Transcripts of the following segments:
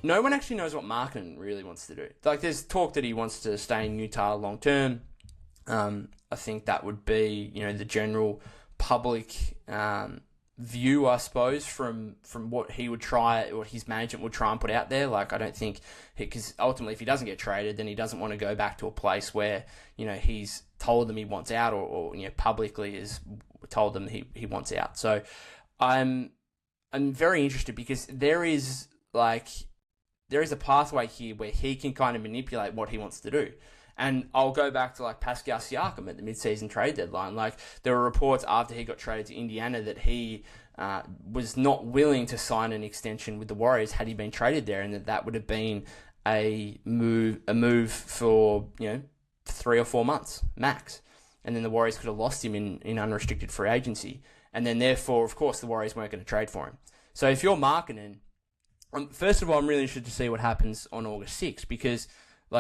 no one actually knows what Markkanen really wants to do. Like, there's talk that he wants to stay in Utah long term. I think that would be, the general public view, I suppose, from what he would try, what his management would try and put out there. Like, I don't think, because ultimately, if he doesn't get traded, then he doesn't want to go back to a place where, he's told them he wants out, or publicly has told them he wants out. So I'm very interested, because there is a pathway here where he can kind of manipulate what he wants to do. And I'll go back to Pascal Siakam at the mid-season trade deadline. There were reports after he got traded to Indiana that he was not willing to sign an extension with the Warriors had he been traded there, and that would have been a move for 3 or 4 months max. And then the Warriors could have lost him in unrestricted free agency. And then therefore, of course, the Warriors weren't going to trade for him. So if you're Markkanen, first of all, I'm really interested to see what happens on August 6th, because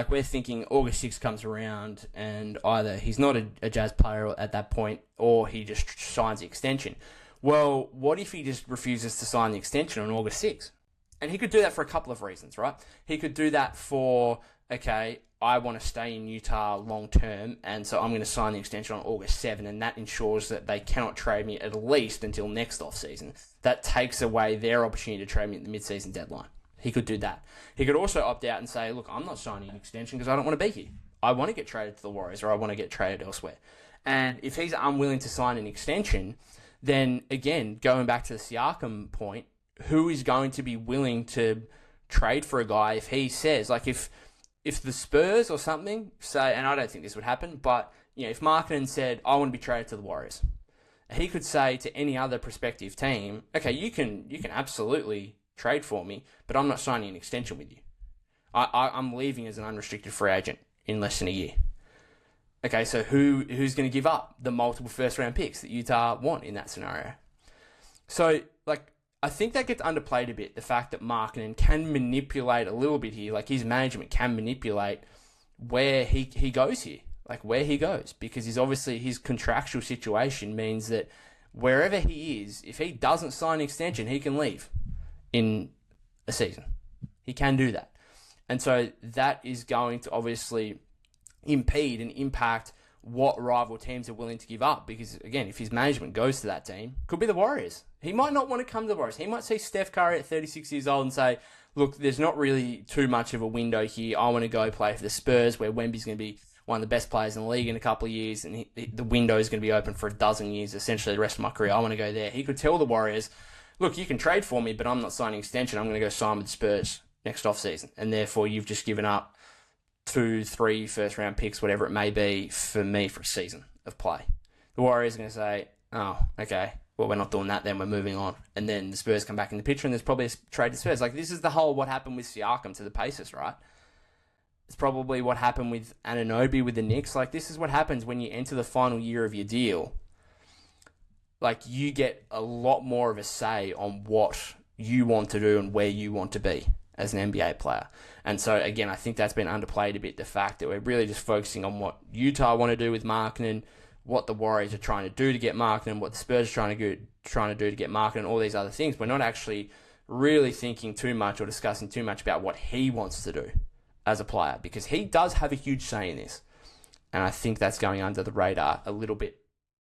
we're thinking August 6th comes around and either he's not a Jazz player at that point, or he just signs the extension. Well, what if he just refuses to sign the extension on August 6th? And he could do that for a couple of reasons, right? He could do that for, okay, I want to stay in Utah long term, and so I'm going to sign the extension on August 7th, and that ensures that they cannot trade me at least until next offseason. That takes away their opportunity to trade me at the mid-season deadline. He could do that. He could also opt out and say, look, I'm not signing an extension because I don't want to be here. I want to get traded to the Warriors, or I want to get traded elsewhere. And if he's unwilling to sign an extension, then again, going back to the Siakam point, who is going to be willing to trade for a guy if he says, if the Spurs or something say, and I don't think this would happen, but if Markkanen said, I want to be traded to the Warriors, he could say to any other prospective team, okay, you can absolutely trade for me, but I'm not signing an extension with you. I'm leaving as an unrestricted free agent in less than a year. Okay, so who's going to give up the multiple first-round picks that Utah want in that scenario? So, I think that gets underplayed a bit, the fact that Markkanen can manipulate a little bit here, his management can manipulate where he goes here, where he goes, because his contractual situation means that wherever he is, if he doesn't sign an extension, he can leave in a season. He can do that. And so that is going to obviously impede and impact what rival teams are willing to give up. Because, again, if his management goes to that team, could be the Warriors. He might not want to come to the Warriors. He might see Steph Curry at 36 years old and say, look, there's not really too much of a window here. I want to go play for the Spurs, where Wemby's going to be one of the best players in the league in a couple of years, and the window is going to be open for a dozen years, essentially the rest of my career. I want to go there. He could tell the Warriors, look, you can trade for me, but I'm not signing an extension. I'm going to go sign with the Spurs next offseason. And therefore, you've just given up 2, 3 first-round picks, whatever it may be, for me for a season of play. The Warriors are going to say, oh, okay, well, we're not doing that then, we're moving on. And then the Spurs come back in the picture, and there's probably a trade to Spurs. This is the whole what happened with Siakam to the Pacers, right? It's probably what happened with Anunoby with the Knicks. This is what happens when you enter the final year of your deal. You get a lot more of a say on what you want to do and where you want to be as an NBA player. And so, again, I think that's been underplayed a bit, the fact that we're really just focusing on what Utah want to do with Markkanen, what the Warriors are trying to do to get Markkanen, what the Spurs are trying to do to get Markkanen, all these other things. We're not actually really thinking too much or discussing too much about what he wants to do as a player, because he does have a huge say in this. And I think that's going under the radar a little bit